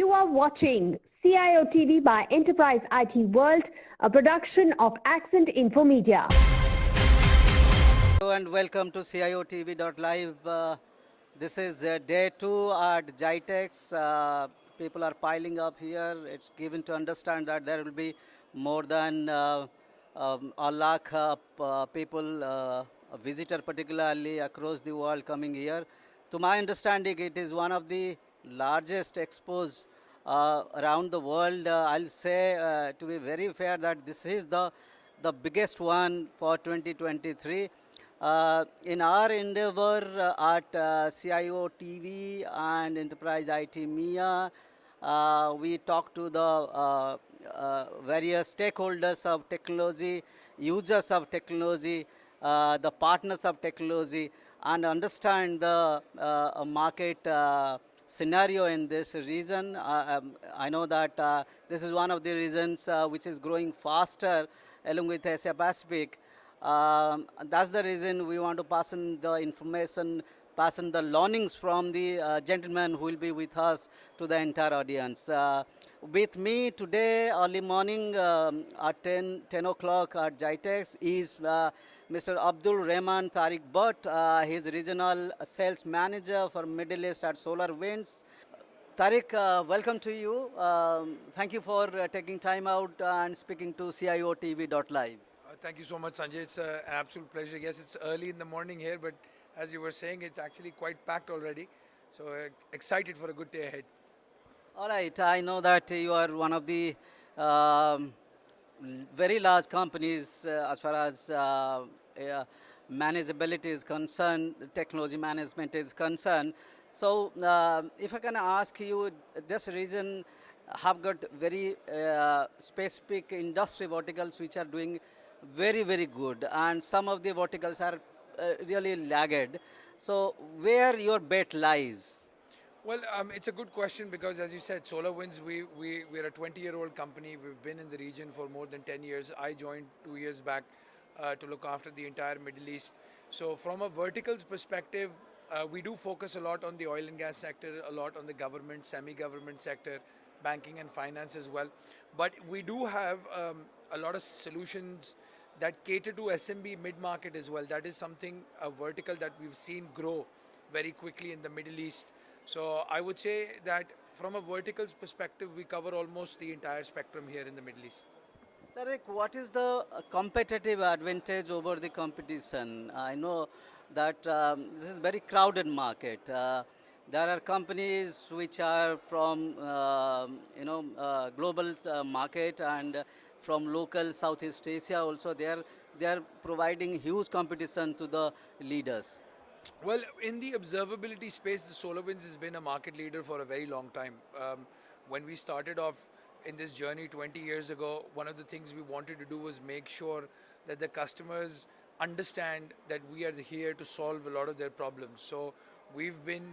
You are watching CIOTV by Enterprise IT World, a production of Accent Infomedia. Hello and welcome to CIOTV.live. This is day 2 at Gitex. People are piling up here. It's given to understand that there will be more than a lakh people, visitor particularly across the world coming here. To my understanding, it is one of the largest expos around the world. I'll say, to be very fair, that this is the biggest one for 2023. In our endeavor at CIO TV and Enterprise IT MIA, we talk to the various stakeholders of technology, users of technology, the partners of technology, and understand the market scenario in this region. I know that this is one of the regions which is growing faster along with Asia Pacific. That's the reason we want to pass on the information, pass on the learnings from the gentleman who will be with us to the entire audience. With me today, early morning at 10 o'clock at Gitex is Mr. Abdul Rehman Tariq, he is regional sales manager for Middle East at SolarWinds. Tariq, welcome to you. Thank you for taking time out and speaking to CIOTV.live. Thank you so much, Sanjay. It's an absolute pleasure. Yes, it's early in the morning here, but as you were saying, it's actually quite packed already. So excited for a good day ahead. All right, I know that you are one of the um, very large companies as far as manageability is concerned, technology management is concerned. So if I can ask you, this region have got very specific industry verticals which are doing very, very good, and some of the verticals are really lagged. So where your bet lies? Well, it's a good question because, as you said, SolarWinds, we're a 20-year-old company. We've been in the region for more than 10 years. I joined 2 years back to look after the entire Middle East. So from a verticals perspective, we do focus a lot on the oil and gas sector, a lot on the government, semi-government sector, banking and finance as well. But we do have a lot of solutions that cater to SMB mid-market as well. That is something, a vertical that we've seen grow very quickly in the Middle East. So I would say that from a verticals perspective, we cover almost the entire spectrum here in the Middle East. Tariq, what is the competitive advantage over the competition? I know that this is very crowded market. There are companies which are from global market and from local Southeast Asia also. They are providing huge competition to the leaders. Well, in the observability space, the SolarWinds has been a market leader for a very long time. When we started off in this journey 20 years ago, one of the things we wanted to do was make sure that the customers understand that we are here to solve a lot of their problems. So we've been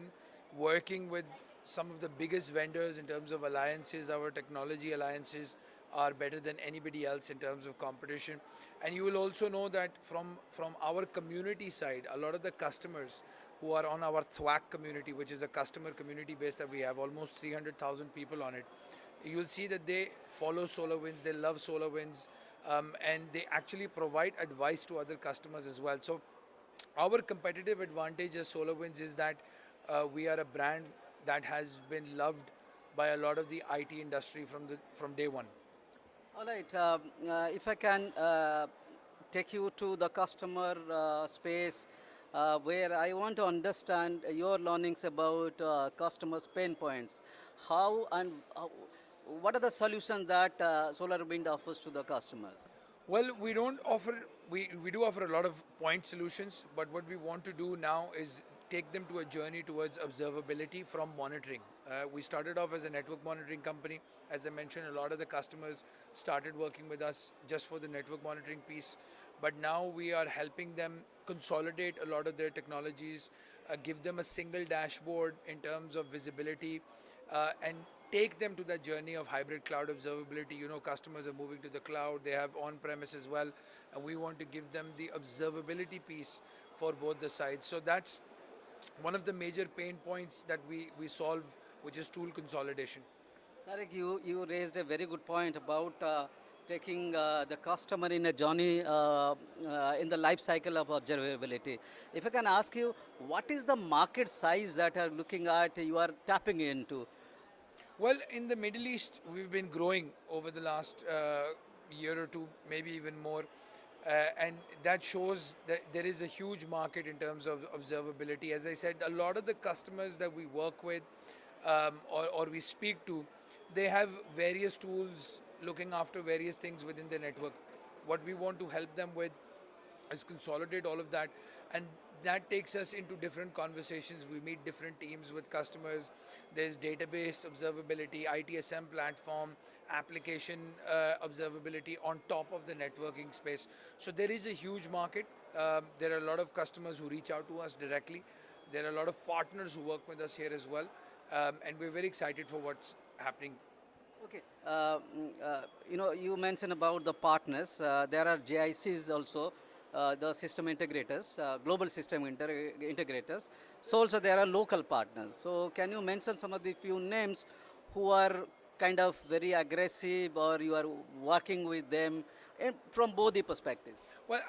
working with some of the biggest vendors in terms of alliances. Our technology alliances are better than anybody else in terms of competition. And you will also know that from our community side, a lot of the customers who are on our THWAC community, which is a customer community base that we have, almost 300,000 people on it, you'll see that they follow SolarWinds, they love SolarWinds, and they actually provide advice to other customers as well. So our competitive advantage as SolarWinds is that we are a brand that has been loved by a lot of the IT industry from day one. All right. If I can take you to the customer space, where I want to understand your learnings about customers' pain points. How and what are the solutions that SolarWind offers to the customers? Well, we don't offer, we do offer a lot of point solutions, but what we want to do now is take them to a journey towards observability from monitoring. We started off as a network monitoring company. As I mentioned, a lot of the customers started working with us just for the network monitoring piece. But now we are helping them consolidate a lot of their technologies, give them a single dashboard in terms of visibility, and take them to that journey of hybrid cloud observability. You know, customers are moving to the cloud, they have on-premise as well, and we want to give them the observability piece for both the sides. So that's one of the major pain points that we solve, which is tool consolidation. Tariq, you raised a very good point about taking the customer in a journey in the life cycle of observability. If I can ask you, what is the market size that you are looking at, you are tapping into? Well, in the Middle East, we've been growing over the last year or two, maybe even more. And that shows that there is a huge market in terms of observability. As I said, a lot of the customers that we work with or we speak to, they have various tools looking after various things within the network. What we want to help them with is consolidate all of that, and that takes us into different conversations. We meet different teams with customers. There's database observability, ITSM platform, application observability on top of the networking space. So there is a huge market. There are a lot of customers who reach out to us directly. There are a lot of partners who work with us here as well, and we're very excited for what's happening. Okay, you mentioned about the partners. There are GICs also, the system integrators, global system integrators. So also there are local partners. So can you mention some of the few names who are kind of very aggressive, or you are working with them from both the perspectives? Well,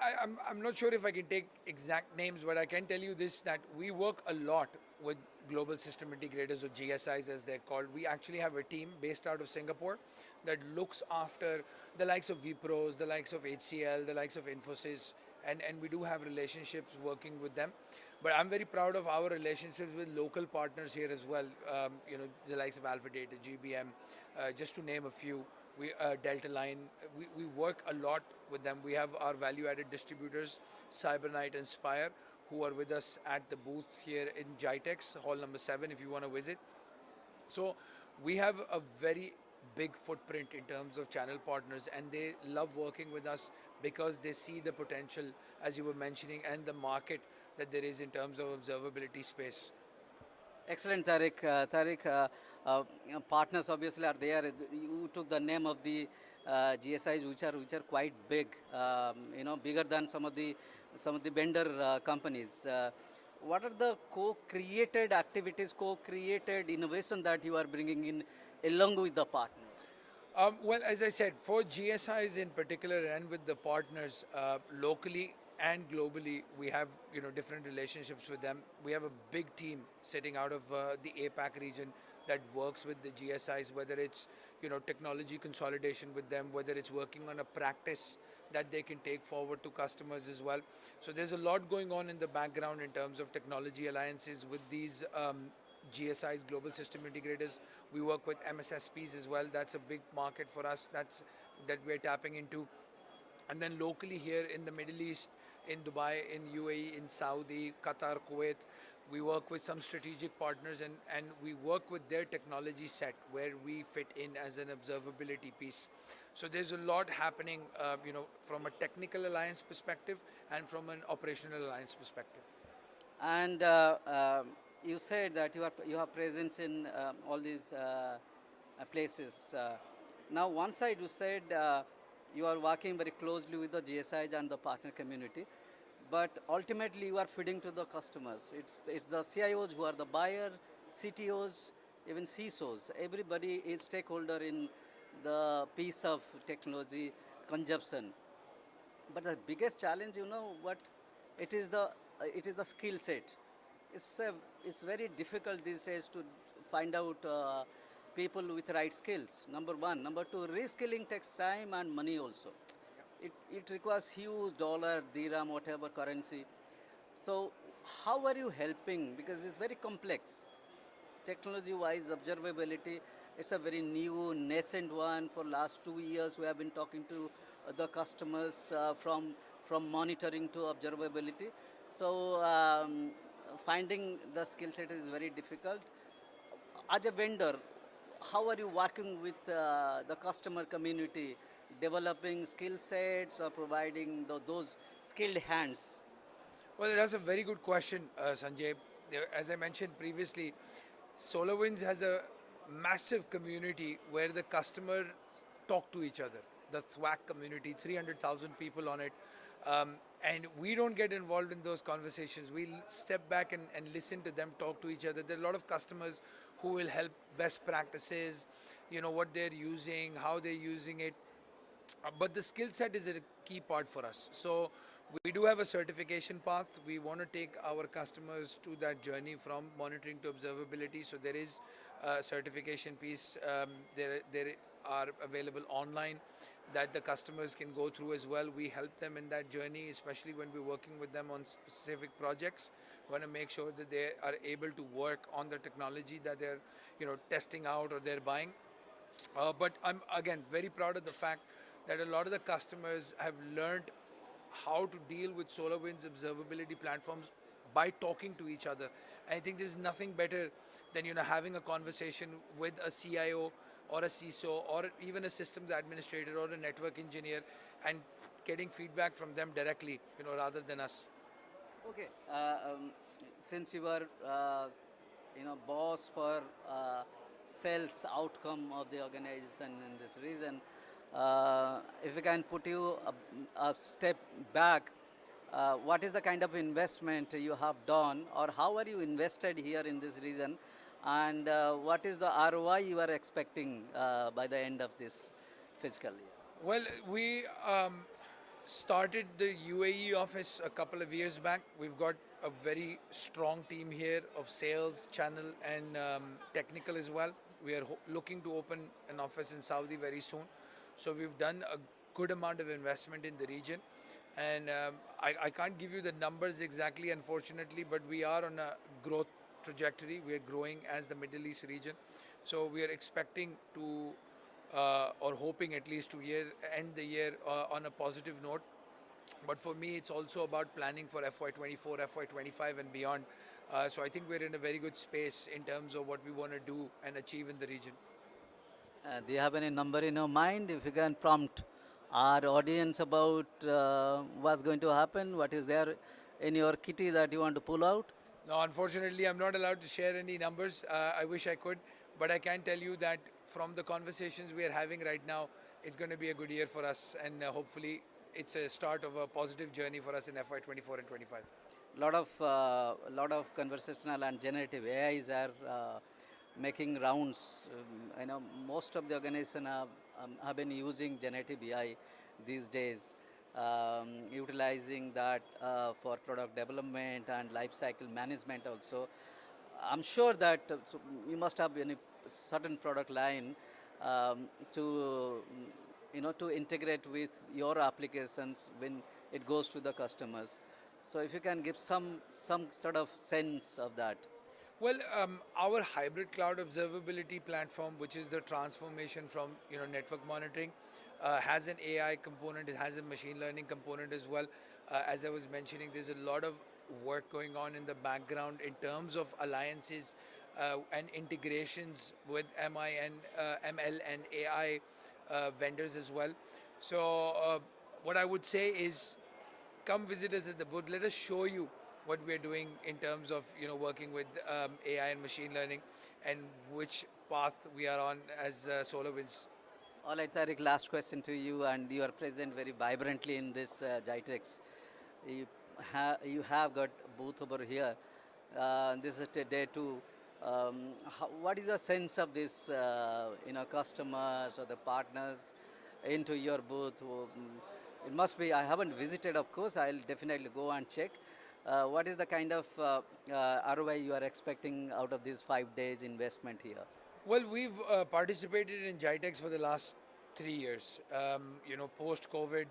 I'm not sure if I can take exact names, but I can tell you this, that we work a lot with global system integrators, or GSIs as they're called. We actually have a team based out of Singapore that looks after the likes of Wipros, the likes of HCL, the likes of Infosys, and we do have relationships working with them. But I'm very proud of our relationships with local partners here as well. The likes of Alpha Data, GBM, just to name a few. Delta Line, we work a lot with them. We have our value-added distributors, Cybernight and Spire, who are with us at the booth here in Gitex, hall number 7, if you want to visit. So we have a very big footprint in terms of channel partners, and they love working with us because they see the potential, as you were mentioning, and the market that there is in terms of observability space. Excellent, Tariq. Partners obviously are there. You took the name of the GSIs, which are quite big. Bigger than some of the vendor companies. What are the co-created activities, co-created innovation that you are bringing in along with the partners? Well, as I said, for GSIs in particular and with the partners locally and globally, we have different relationships with them. We have a big team sitting out of the APAC region that works with the GSIs, whether it's technology consolidation with them, whether it's working on a practice that they can take forward to customers as well. So there's a lot going on in the background in terms of technology alliances with these GSIs, global system integrators. We work with MSSPs as well. That's a big market for us. That we're tapping into. And then locally here in the Middle East, in Dubai, in UAE, in Saudi, Qatar, Kuwait, we work with some strategic partners, and we work with their technology set where we fit in as an observability piece. So there's a lot happening, from a technical alliance perspective and from an operational alliance perspective. And you said that you have presence in all these places. Now, one side you said you are working very closely with the GSIs and the partner community, but ultimately you are feeding to the customers. It's the CIOs who are the buyer, CTOs, even CISOs. Everybody is stakeholder in the piece of technology consumption. But the biggest challenge, what it is the skill set. It's very difficult these days to find out people with right skills. Number one. Number two, reskilling takes time and money also. It requires huge dollar, dirham, whatever currency. So how are you helping? Because it's very complex. Technology-wise, observability, it's a very new, nascent one. For last 2 years, we have been talking to the customers from monitoring to observability. So finding the skill set is very difficult. As a vendor, how are you working with the customer community, developing skill sets or providing those skilled hands? Well, that's a very good question, Sanjay. As I mentioned previously, SolarWinds has a massive community where the customers talk to each other. The THWAC community, 300,000 people on it. And we don't get involved in those conversations. We'll step back and listen to them talk to each other. There are a lot of customers who will help best practices, what they're using, how they're using it. But the skill set is a key part for us. So we do have a certification path. We want to take our customers to that journey from monitoring to observability. So there is a certification piece. There are available online that the customers can go through as well. We help them in that journey, especially when we're working with them on specific projects. We want to make sure that they are able to work on the technology that they're testing out or they're buying. But I'm again very proud of the fact that a lot of the customers have learned how to deal with SolarWinds observability platforms by talking to each other. And I think there's nothing better than having a conversation with a CIO or a CISO or even a systems administrator or a network engineer and getting feedback from them directly, rather than us. Okay. Since you were, boss for sales outcome of the organization in this region, if we can put you a step back, what is the kind of investment you have done, or how are you invested here in this region, and what is the ROI you are expecting by the end of this fiscal year? Well, we started the UAE office a couple of years back. We've got a very strong team here of sales, channel, and technical as well. We are looking to open an office in Saudi very soon. So we've done a good amount of investment in the region. And I can't give you the numbers exactly, unfortunately, but we are on a growth trajectory. We are growing as the Middle East region. So we are expecting to or hoping at least to end the year on a positive note. But for me, it's also about planning for FY24, FY25 and beyond. So I think we're in a very good space in terms of what we want to do and achieve in the region. Do you have any number in your mind? If you can prompt our audience about what's going to happen, what is there in your kitty that you want to pull out? No, unfortunately, I'm not allowed to share any numbers. I wish I could, but I can tell you that from the conversations we are having right now, it's going to be a good year for us, and hopefully, it's a start of a positive journey for us in FY24 and 25. Lot of conversational and generative AIs are making rounds. Most of the organization have been using generative AI these days, utilizing that for product development and life cycle management also. I'm sure that so you must have a certain product line to to integrate with your applications when it goes to the customers. So if you can give some sort of sense of that. Well, our hybrid cloud observability platform, which is the transformation from network monitoring, has an AI component. It has a machine learning component as well. As I was mentioning, there's a lot of work going on in the background in terms of alliances and integrations with ML and AI vendors as well. So what I would say is, come visit us at the booth. Let us show you what we're doing in terms of working with AI and machine learning, and which path we are on as SolarWinds. All right, Tariq, last question to you, and you are present very vibrantly in this Gitex. You, you have got booth over here. This is day two. What is the sense of this, customers or the partners into your booth? It must be, I haven't visited, of course, I'll definitely go and check. What is the kind of ROI you are expecting out of these 5 days investment here? Well, we've participated in Gitex for the last 3 years. Post COVID,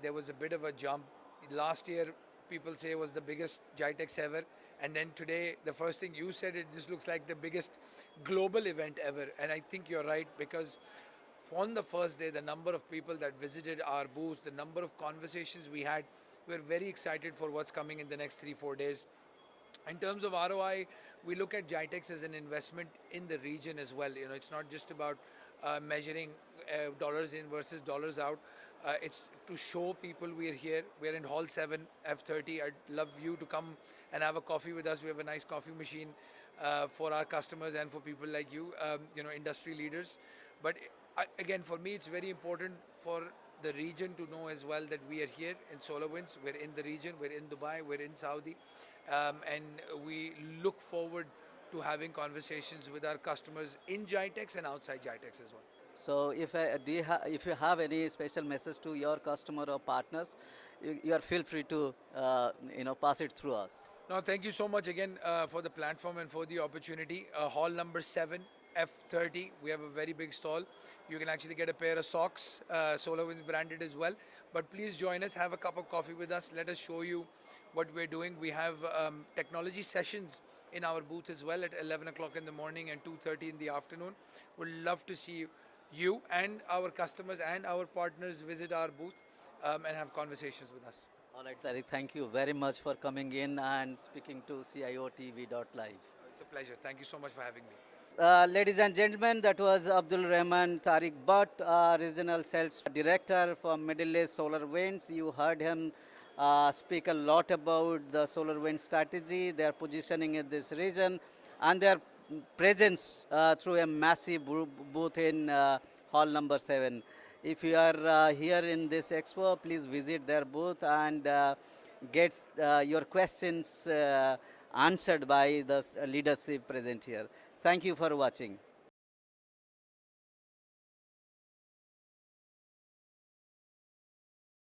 there was a bit of a jump. Last year, people say was the biggest Gitex ever. And then today, the first thing you said, this looks like the biggest global event ever. And I think you're right, because on the first day, the number of people that visited our booth, the number of conversations we had, we're very excited for what's coming in the next 3-4 days. In terms of ROI, we look at Gitex as an investment in the region as well. It's not just about measuring dollars in versus dollars out. It's to show people we're here. We're in Hall 7, F30. I'd love you to come and have a coffee with us. We have a nice coffee machine for our customers and for people like you, industry leaders. But again, for me, it's very important for the region to know as well that we are here in SolarWinds. We're in the region, we're in Dubai, we're in Saudi, and we look forward to having conversations with our customers in Gitex and outside Gitex as well. So if you have any special message to your customer or partners, you are feel free to pass it through us. No, thank you so much again for the platform and for the opportunity. Hall number 7, F30. We have a very big stall. You can actually get a pair of socks, SolarWinds branded as well. But please join us, have a cup of coffee with us. Let us show you what we're doing. We have technology sessions in our booth as well at 11 o'clock in the morning and 2:30 in the afternoon. We'd love to see you and our customers and our partners visit our booth and have conversations with us. All right, Tariq, thank you very much for coming in and speaking to CIOTV.live. It's a pleasure. Thank you so much for having me. Ladies and gentlemen, that was Abdul Rehman Tariq Butt, Regional Sales Director from Middle East SolarWinds. You heard him speak a lot about the SolarWinds strategy, their positioning in this region, and their presence through a massive booth in hall number 7. If you are here in this expo, please visit their booth and get your questions answered by the leadership present here. Thank you for watching.